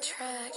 track.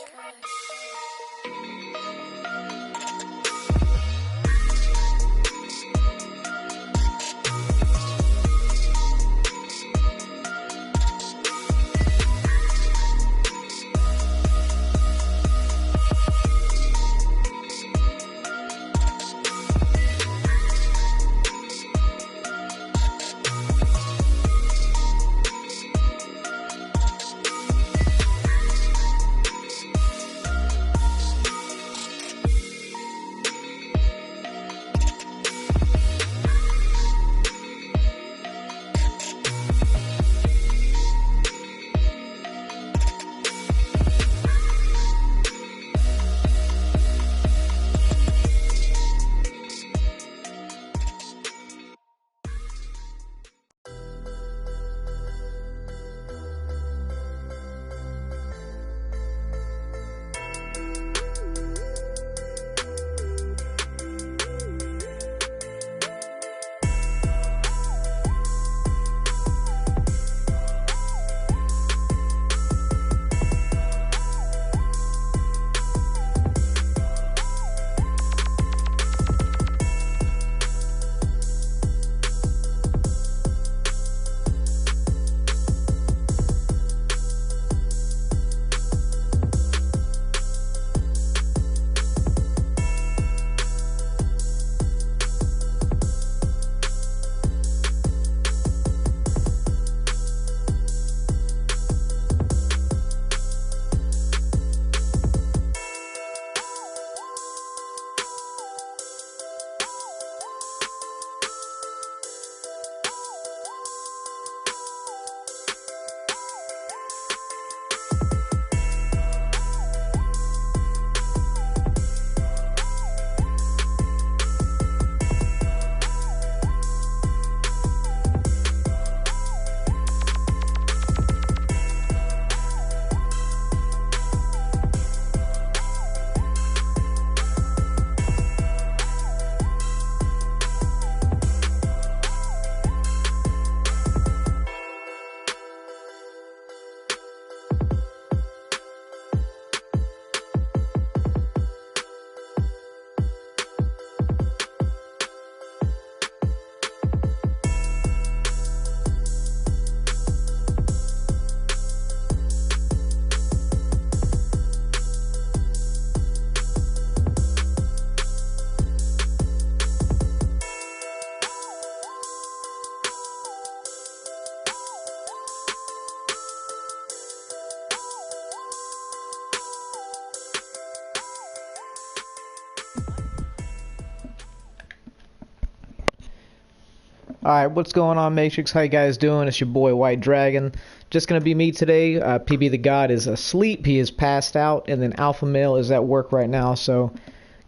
Alright, what's going on, Matrix? How you guys doing? It's your boy White Dragon. Just gonna be me today. PB the God is asleep. He is passed out, and then Alpha Male is at work right now. So,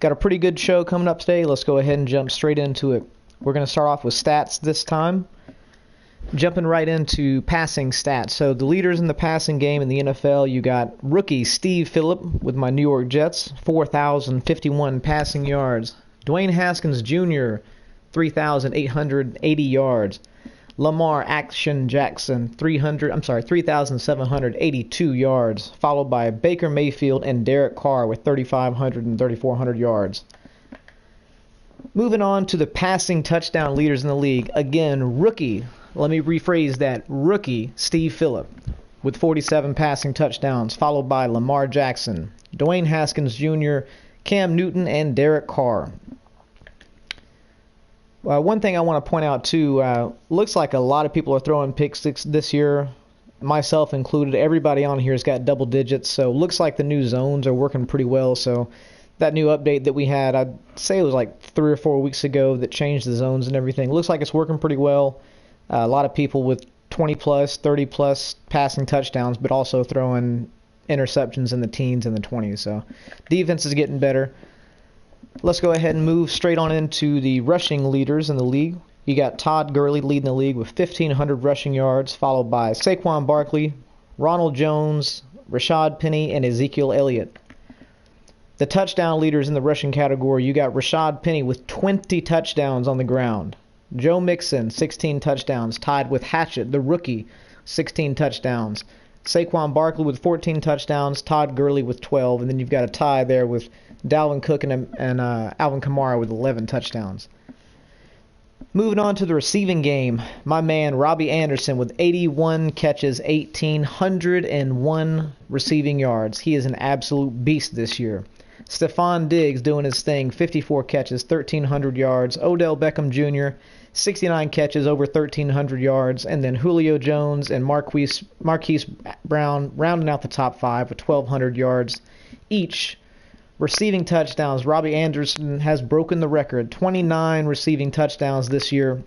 got a pretty good show coming up today. Let's go ahead and jump straight into it. We're gonna start off with stats this time. Jumping right into passing stats. So, the leaders in the passing game in the NFL, you got rookie Steve Phillip with my New York Jets, 4,051 passing yards. Dwayne Haskins Jr., 3,880 yards. Lamar Action Jackson, 3,782 yards, followed by Baker Mayfield and Derek Carr with 3,500 and 3,400 yards. Moving on to the passing touchdown leaders in the league. Again, rookie, let me rephrase that, rookie Steve Phillip with 47 passing touchdowns, followed by Lamar Jackson, Dwayne Haskins Jr., Cam Newton, and Derek Carr. One thing I want to point out too, looks like a lot of people are throwing pick six this year, myself included. Everybody on here has got double digits, so looks like the new zones are working pretty well. So that new update that we had, I'd say it was like 3 or 4 weeks ago, that changed the zones and everything. Looks like it's working pretty well. A lot of people with 20 plus, 30 plus passing touchdowns, but also throwing interceptions in the teens and the 20s. So defense is getting better. Let's go ahead and move straight on into the rushing leaders in the league. You got Todd Gurley leading the league with 1,500 rushing yards, followed by Saquon Barkley, Ronald Jones, Rashad Penny, and Ezekiel Elliott. The touchdown leaders in the rushing category, you got Rashad Penny with 20 touchdowns on the ground. Joe Mixon, 16 touchdowns, tied with Hatchett, the rookie, 16 touchdowns. Saquon Barkley with 14 touchdowns, Todd Gurley with 12, and then you've got a tie there with Dalvin Cook and Alvin Kamara with 11 touchdowns. Moving on to the receiving game, my man Robbie Anderson with 81 catches, 1,801 receiving yards. He is an absolute beast this year. Stephon Diggs doing his thing, 54 catches, 1,300 yards. Odell Beckham Jr., 69 catches, over 1,300 yards. And then Julio Jones and Marquise Brown rounding out the top 5 with 1,200 yards each. Receiving touchdowns, Robbie Anderson has broken the record, 29 receiving touchdowns this year,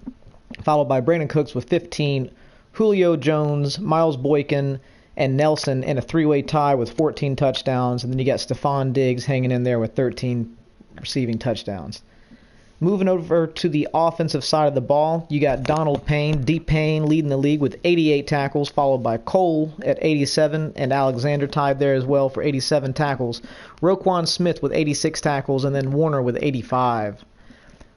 followed by Brandon Cooks with 15, Julio Jones, Miles Boykin, and Nelson in a three-way tie with 14 touchdowns, and then you got Stephon Diggs hanging in there with 13 receiving touchdowns. Moving over to the offensive side of the ball, you got Donald Payne, D. Payne leading the league with 88 tackles, followed by Cole at 87, and Alexander tied there as well for 87 tackles. Roquan Smith with 86 tackles, and then Warner with 85.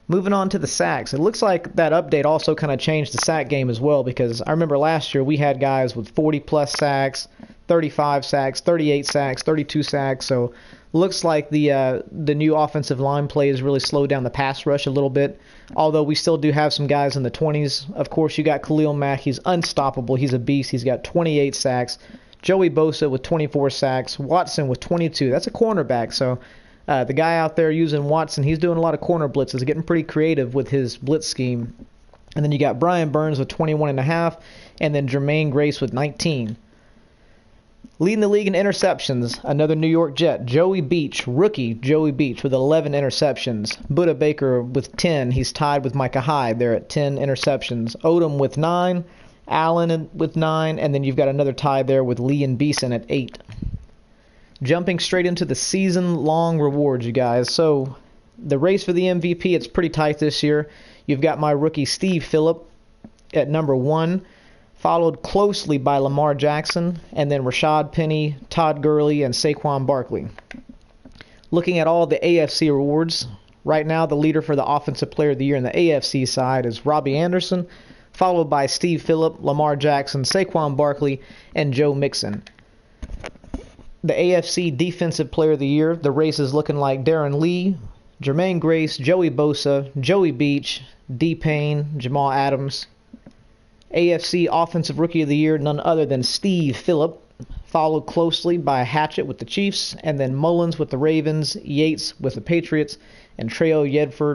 Moving on to the sacks. It looks like that update also kind of changed the sack game as well, because I remember last year we had guys with 40-plus sacks, 35 sacks, 38 sacks, 32 sacks, so looks like the new offensive line play has really slowed down the pass rush a little bit, although we still do have some guys in the 20s. Of course, you got Khalil Mack. He's unstoppable. He's a beast. He's got 28 sacks. Joey Bosa with 24 sacks. Watson with 22. That's a cornerback, so the guy out there using Watson, he's doing a lot of corner blitzes, getting pretty creative with his blitz scheme. And then you got Brian Burns with 21.5, and then Jermaine Grace with 19. Leading the league in interceptions, another New York Jet, Joey Beach, rookie Joey Beach with 11 interceptions. Budda Baker with 10. He's tied with Micah Hyde there at 10 interceptions. Odom with 9, Allen with 9, and then you've got another tie there with Lee and Beeson at 8. Jumping straight into the season-long rewards, you guys. So the race for the MVP, it's pretty tight this year. You've got my rookie Steve Phillip at number 1. Followed closely by Lamar Jackson, and then Rashad Penny, Todd Gurley, and Saquon Barkley. Looking at all the AFC awards, right now the leader for the Offensive Player of the Year in the AFC side is Robbie Anderson, followed by Steve Phillip, Lamar Jackson, Saquon Barkley, and Joe Mixon. The AFC Defensive Player of the Year, the race is looking like Darren Lee, Jermaine Grace, Joey Bosa, Joey Beach, D. Payne, Jamal Adams. AFC Offensive Rookie of the Year, none other than Steve Phillip, followed closely by Hatchett with the Chiefs, and then Mullins with the Ravens, Yates with the Patriots, and Treo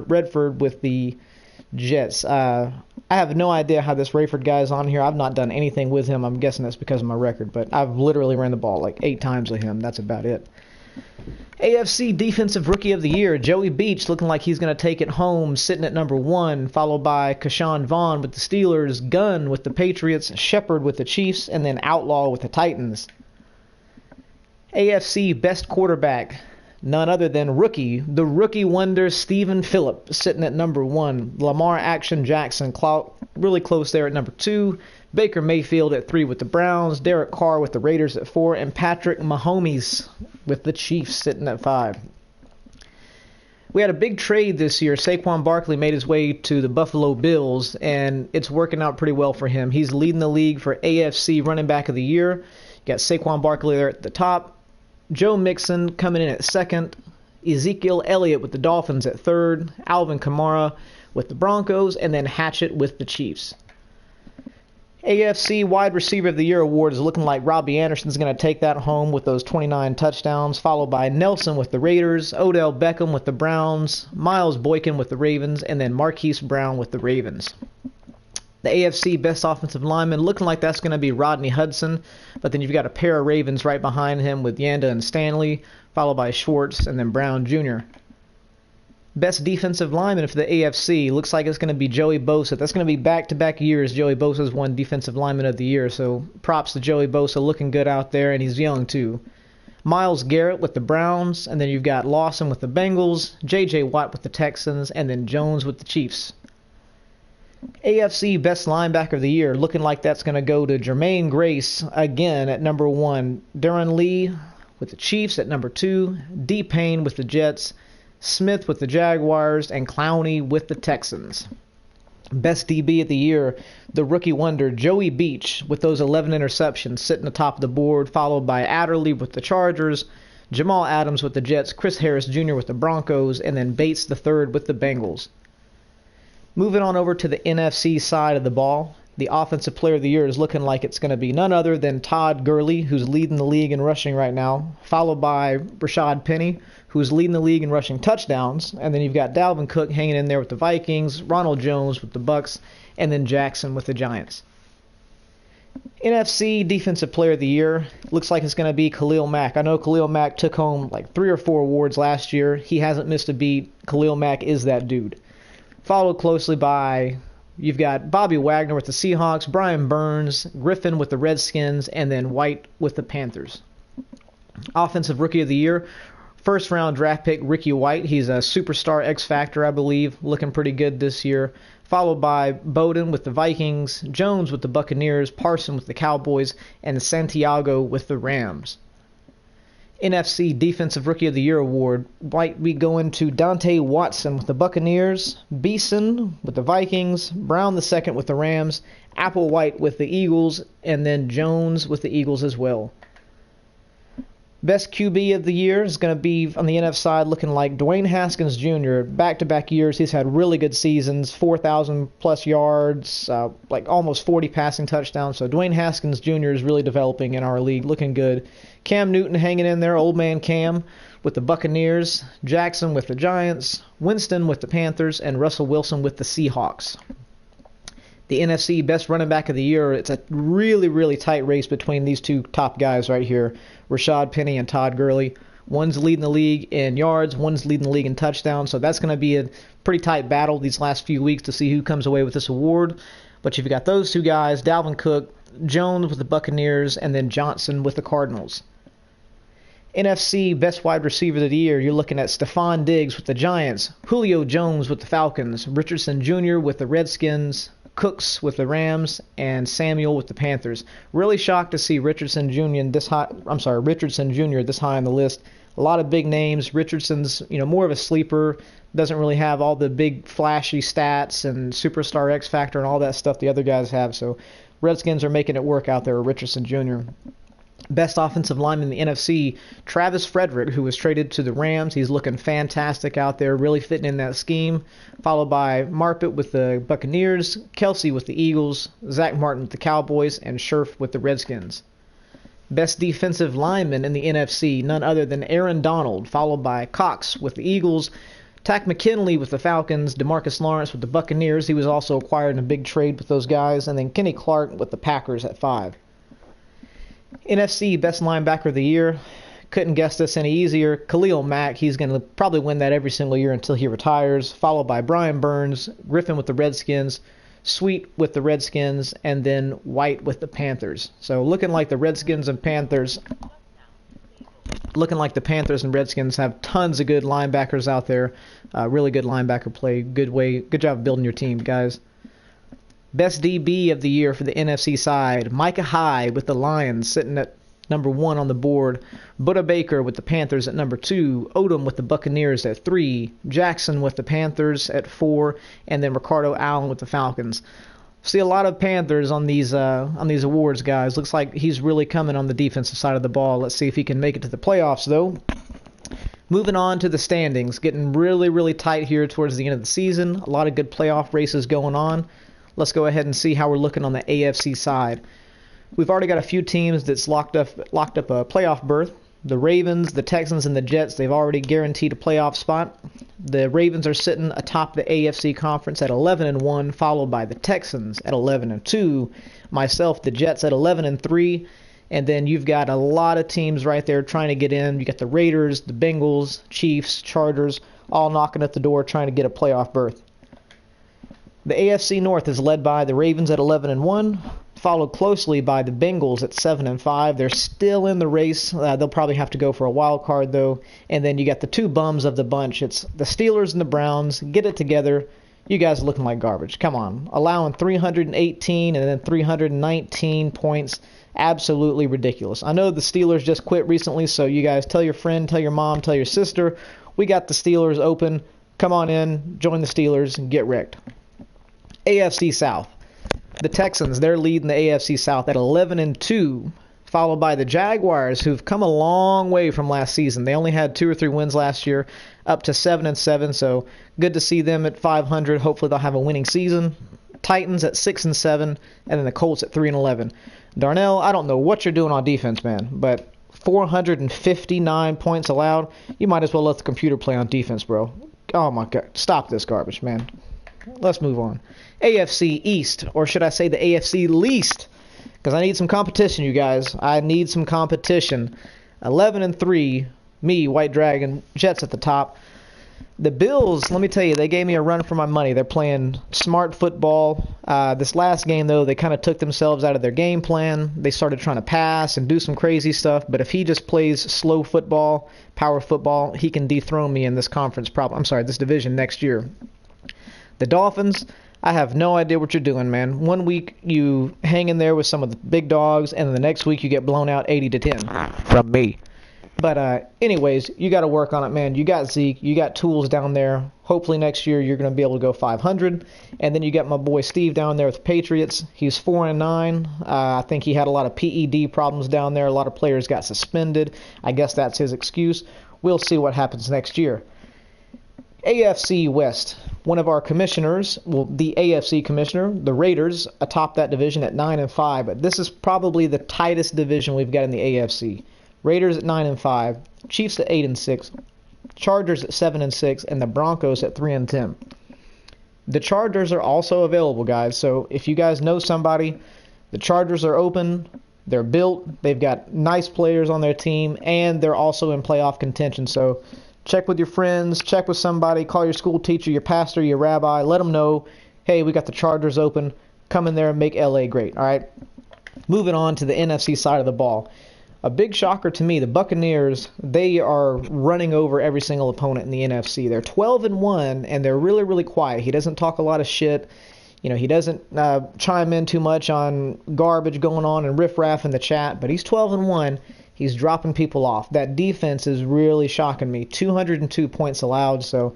Redford with the Jets. I have no idea how this Rayford guy is on here. I've not done anything with him. I'm guessing that's because of my record, but I've literally ran the ball like 8 times with him. That's about it. AFC Defensive Rookie of the Year, Joey Beach looking like he's going to take it home, sitting at number 1, followed by Keshawn Vaughn with the Steelers, Gunn with the Patriots, Shepard with the Chiefs, and then Outlaw with the Titans. AFC Best Quarterback, none other than the rookie wonder Stephen Phillip, sitting at number 1. Lamar Action Jackson, really close there at number 2. Baker Mayfield at 3 with the Browns, Derek Carr with the Raiders at 4, and Patrick Mahomes with the Chiefs sitting at 5. We had a big trade this year. Saquon Barkley made his way to the Buffalo Bills, and it's working out pretty well for him. He's leading the league for AFC Running Back of the Year. You got Saquon Barkley there at the top, Joe Mixon coming in at 2nd, Ezekiel Elliott with the Dolphins at 3rd, Alvin Kamara with the Broncos, and then Hatchett with the Chiefs. AFC Wide Receiver of the Year award is looking like Robbie Anderson's going to take that home with those 29 touchdowns, followed by Nelson with the Raiders, Odell Beckham with the Browns, Miles Boykin with the Ravens, and then Marquise Brown with the Ravens. The AFC Best Offensive Lineman looking like that's going to be Rodney Hudson, but then you've got a pair of Ravens right behind him with Yanda and Stanley, followed by Schwartz and then Brown Jr. Best defensive lineman for the AFC looks like it's going to be Joey Bosa. That's going to be back-to-back years. Joey Bosa's won Defensive Lineman of the Year, so props to Joey Bosa, looking good out there, and he's young too. Myles Garrett with the Browns, and then you've got Lawson with the Bengals, J.J. Watt with the Texans, and then Jones with the Chiefs. AFC Best Linebacker of the Year looking like that's going to go to Jermaine Grace again at number 1, Darren Lee with the Chiefs at number 2, D. Payne with the Jets, Smith with the Jaguars, and Clowney with the Texans. Best DB of the year, the rookie wonder, Joey Beach, with those 11 interceptions, sitting atop of the board, followed by Adderley with the Chargers, Jamal Adams with the Jets, Chris Harris Jr. with the Broncos, and then Bates the third with the Bengals. Moving on over to the NFC side of the ball, the Offensive Player of the Year is looking like it's going to be none other than Todd Gurley, who's leading the league in rushing right now, followed by Rashad Penny, who's leading the league in rushing touchdowns, and then you've got Dalvin Cook hanging in there with the Vikings, Ronald Jones with the Bucks, and then Jackson with the Giants. NFC Defensive Player of the Year looks like it's going to be Khalil Mack. I know Khalil Mack took home like 3 or 4 awards last year. He hasn't missed a beat. Khalil Mack is that dude. Followed closely by, you've got Bobby Wagner with the Seahawks, Brian Burns, Griffin with the Redskins, and then White with the Panthers. Offensive Rookie of the Year, first round draft pick Ricky White. He's a superstar X Factor, I believe, looking pretty good this year. Followed by Bowden with the Vikings, Jones with the Buccaneers, Parson with the Cowboys, and Santiago with the Rams. NFC Defensive Rookie of the Year award, we go into Dante Watson with the Buccaneers, Beeson with the Vikings, Brown II with the Rams, Applewhite with the Eagles, and then Jones with the Eagles as well. Best QB of the year is going to be on the NFC side, looking like Dwayne Haskins Jr. Back-to-back years, he's had really good seasons, 4,000-plus yards, like almost 40 passing touchdowns. So Dwayne Haskins Jr. is really developing in our league, looking good. Cam Newton hanging in there, old man Cam with the Buccaneers, Jackson with the Giants, Winston with the Panthers, and Russell Wilson with the Seahawks. The NFC Best Running Back of the Year, it's a really, really tight race between these two top guys right here, Rashad Penny and Todd Gurley. One's leading the league in yards, one's leading the league in touchdowns, so that's going to be a pretty tight battle these last few weeks to see who comes away with this award. But you've got those two guys, Dalvin Cook, Jones with the Buccaneers, and then Johnson with the Cardinals. NFC Best Wide Receiver of the Year, you're looking at Stephon Diggs with the Giants, Julio Jones with the Falcons, Richardson Jr. with the Redskins, Cooks with the Rams, and Samuel with the Panthers. Really shocked to see Richardson Jr. this high on the list. A lot of big names. Richardson's, more of a sleeper. Doesn't really have all the big flashy stats and superstar X Factor and all that stuff the other guys have. So Redskins are making it work out there with Richardson Jr. Best offensive lineman in the NFC, Travis Frederick, who was traded to the Rams. He's looking fantastic out there, really fitting in that scheme. Followed by Marpet with the Buccaneers, Kelsey with the Eagles, Zach Martin with the Cowboys, and Scherf with the Redskins. Best defensive lineman in the NFC, none other than Aaron Donald, followed by Cox with the Eagles, Tack McKinley with the Falcons, DeMarcus Lawrence with the Buccaneers. He was also acquired in a big trade with those guys, and then Kenny Clark with the Packers at 5. NFC Best Linebacker of the Year, couldn't guess this any easier. Khalil Mack, he's going to probably win that every single year until he retires, followed by Brian Burns, Griffin with the Redskins, Sweet with the Redskins, and then White with the Panthers. So looking like the Redskins and Panthers and Redskins have tons of good linebackers out there. Really good linebacker play. Good job building your team, guys. Best DB of the year for the NFC side, Micah Hyde with the Lions sitting at number 1 on the board, Budda Baker with the Panthers at number 2, Odom with the Buccaneers at 3, Jackson with the Panthers at 4, and then Ricardo Allen with the Falcons. See a lot of Panthers on these awards, guys. Looks like he's really coming on the defensive side of the ball. Let's see if he can make it to the playoffs, though. Moving on to the standings, getting really, really tight here towards the end of the season. A lot of good playoff races going on. Let's go ahead and see how we're looking on the AFC side. We've already got a few teams that's locked up a playoff berth. The Ravens, the Texans, and the Jets, they've already guaranteed a playoff spot. The Ravens are sitting atop the AFC conference at 11-1, followed by the Texans at 11-2, myself, the Jets at 11-3, and then you've got a lot of teams right there trying to get in. You got the Raiders, the Bengals, Chiefs, Chargers, all knocking at the door trying to get a playoff berth. The AFC North is led by the Ravens at 11-1, followed closely by the Bengals at 7-5. They're still in the race. They'll probably have to go for a wild card, though. And then you got the two bums of the bunch. It's the Steelers and the Browns. Get it together. You guys are looking like garbage. Come on. Allowing 318 and then 319 points. Absolutely ridiculous. I know the Steelers just quit recently, so you guys tell your friend, tell your mom, tell your sister. We got the Steelers open. Come on in, join the Steelers, and get wrecked. AFC South. The Texans, they're leading the AFC South at 11-2, followed by the Jaguars, who've come a long way from last season. They only had 2 or 3 wins last year, up to 7-7, so good to see them at 500. Hopefully they'll have a winning season. Titans at 6-7, and then the Colts at 3-11. Darnell, I don't know what you're doing on defense, man, but 459 points allowed. You might as well let the computer play on defense, bro. Oh my God, stop this garbage, man. Let's move on. AFC East, or should I say the AFC Least? Because I need some competition, you guys. I need some competition. 11-3, me, White Dragon, Jets at the top. The Bills, let me tell you, they gave me a run for my money. They're playing smart football. This last game, though, they kind of took themselves out of their game plan. They started trying to pass and do some crazy stuff. But if he just plays slow football, power football, he can dethrone me in this this division next year. The Dolphins, I have no idea what you're doing, man. One week you hang in there with some of the big dogs, and then the next week you get blown out 80-10 from me. But anyways, you got to work on it, man. You got Zeke. You got tools down there. Hopefully next year you're going to be able to go 500. And then you got my boy Steve down there with the Patriots. He's 4-9. I think he had a lot of PED problems down there. A lot of players got suspended. I guess that's his excuse. We'll see what happens next year. AFC West. One of our commissioners, the AFC commissioner, the Raiders, atop that division at 9-5. But this is probably the tightest division we've got in the AFC. Raiders at 9-5, Chiefs at 8-6, Chargers at 7-6, and the Broncos at 3-10. The Chargers are also available, guys. So if you guys know somebody, the Chargers are open. They're built. They've got nice players on their team, and they're also in playoff contention. So check with your friends, check with somebody, call your school teacher, your pastor, your rabbi. Let them know, hey, we got the Chargers open. Come in there and make LA great. All right. Moving on to the NFC side of the ball. A big shocker to me, the Buccaneers, they are running over every single opponent in the NFC. They're 12-1, and they're really, really quiet. He doesn't talk a lot of shit. You know, he doesn't chime in too much on garbage going on and riffraff in the chat, but he's 12-1. He's dropping people off. That defense is really shocking me. 202 points allowed, so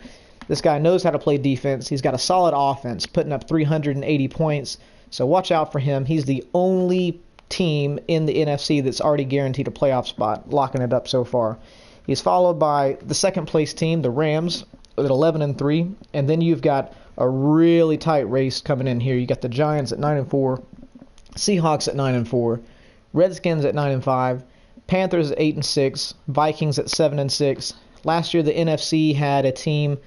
this guy knows how to play defense. He's got a solid offense, putting up 380 points, so watch out for him. He's the only team in the NFC that's already guaranteed a playoff spot, locking it up so far. He's followed by the second place team, the Rams, at 11-3, and then you've got a really tight race coming in here. You got the Giants at 9-4, Seahawks at 9-4, Redskins at 9-5, Panthers at 8-6, Vikings at 7-6. Last year the NFC had a team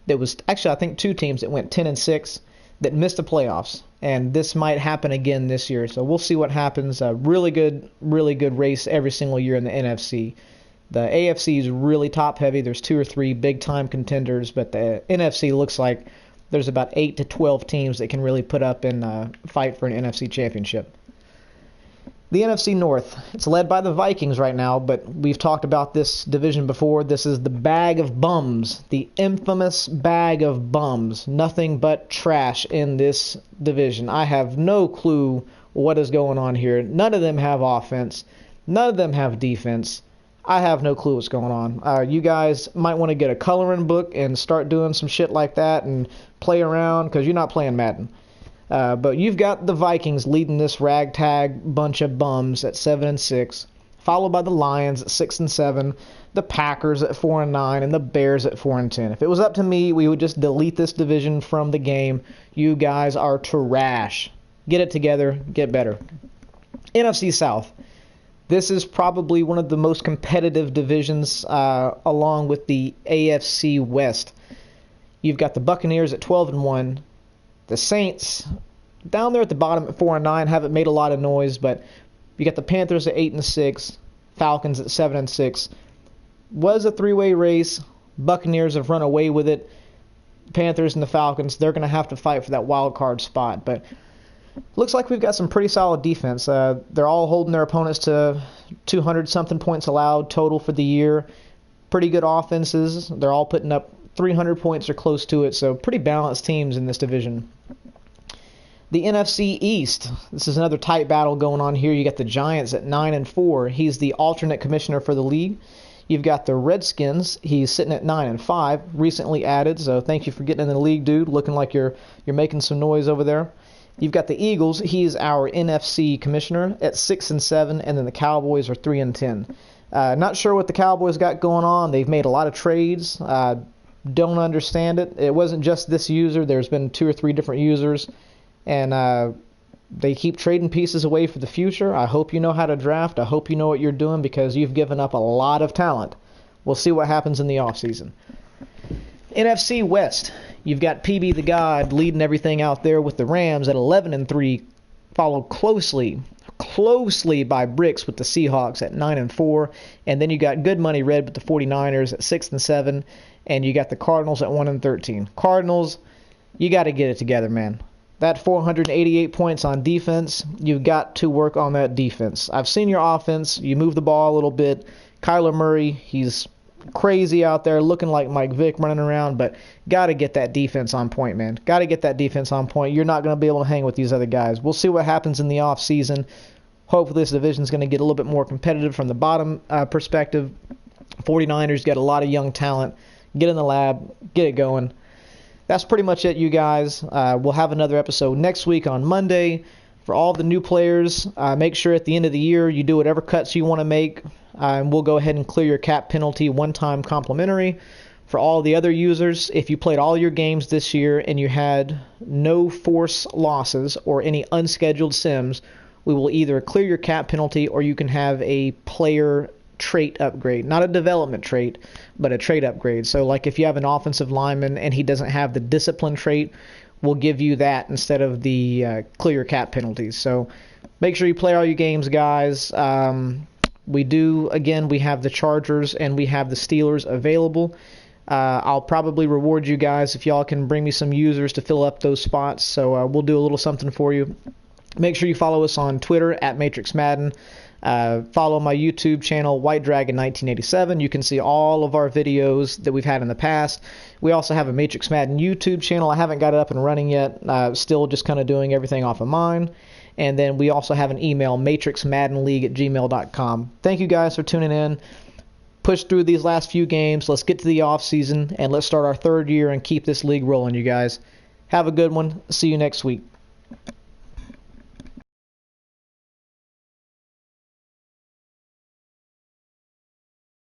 that was actually I think 2 teams that went 10-6 that missed the playoffs. And this might happen again this year. So we'll see what happens. Really good race every single year in the NFC. The AFC is really top heavy. There's 2 or 3 big time contenders, but the NFC looks like there's about 8 to 12 teams that can really put up and fight for an NFC championship. The NFC North, it's led by the Vikings right now, but we've talked about this division before. This is the bag of bums, the infamous bag of bums. Nothing but trash in this division. I have no clue what is going on here. None of them have offense. None of them have defense. I have no clue what's going on. You guys might want to get a coloring book and start doing some shit like that and play around because you're not playing Madden. But you've got the Vikings leading this ragtag bunch of bums at 7-6, followed by the Lions at 6-7, the Packers at 4-9, and the Bears at 4-10. If it was up to me, we would just delete this division from the game. You guys are trash. Get it together. Get better. NFC South. This is probably one of the most competitive divisions along with the AFC West. You've got the Buccaneers at 12-1. The Saints, down there at the bottom at 4-9, haven't made a lot of noise, but you got the Panthers at 8-6, Falcons at 7-6. Was a 3-way race. Buccaneers have run away with it. Panthers and the Falcons, they're going to have to fight for that wild card spot. But looks like we've got some pretty solid defense. They're all holding their opponents to 200-something points allowed total for the year. Pretty good offenses. They're all putting up 300 points or close to it, so pretty balanced teams in this division. The NFC East, this is another tight battle going on here. You got the Giants at 9-4. He's the alternate commissioner for the league. You've got the Redskins. He's sitting at 9-5, recently added. So thank you for getting in the league, dude. Looking like you're making some noise over there. You've got the Eagles. He's our NFC commissioner at 6-7, and then the Cowboys are 3-10. Not sure what the Cowboys got going on. They've made a lot of trades. Don't understand it. It wasn't just this user. There's been 2 or 3 different users, and they keep trading pieces away for the future. I hope you know how to draft. I hope you know what you're doing because you've given up a lot of talent. We'll see what happens in the offseason. NFC West. You've got PB the God leading everything out there with the Rams at 11-3, followed closely by Bricks with the Seahawks at 9-4, and then you got Good Money Red with the 49ers at 6-7, and you got the Cardinals at 1-13. Cardinals, you got to get it together, man. That 488 points on defense, you've got to work on that defense. I've seen your offense. You move the ball a little bit. Kyler Murray, he's crazy out there looking like Mike Vick running around, but got to get that defense on point, man. Got to get that defense on point. You're not going to be able to hang with these other guys. We'll see what happens in the offseason. Hopefully this division is going to get a little bit more competitive from the bottom perspective. 49ers got a lot of young talent. Get in the lab. Get it going. That's pretty much it, you guys. We'll have another episode next week on Monday. For all the new players, make sure at the end of the year you do whatever cuts you want to make. And we'll go ahead and clear your cap penalty one-time complimentary. For all the other users, if you played all your games this year and you had no force losses or any unscheduled sims, we will either clear your cap penalty or you can have a player trait upgrade. Not a development trait, but a trait upgrade. So like if you have an offensive lineman and he doesn't have the discipline trait, we'll give you that instead of the clear cap penalties. So make sure you play all your games, guys. We have the Chargers and we have the Steelers available. I'll probably reward you guys if y'all can bring me some users to fill up those spots. So we'll do a little something for you. Make sure you follow us on Twitter at Matrix Madden. Follow my YouTube channel, White Dragon 1987. You can see all of our videos that we've had in the past. We also have a Matrix Madden YouTube channel. I haven't got it up and running yet. Still just kind of doing everything off of mine. And then we also have an email, matrixmaddenleague@gmail.com. Thank you guys for tuning in. Push through these last few games. Let's get to the off season and let's start our 3rd year and keep this league rolling, you guys. Have a good one. See you next week.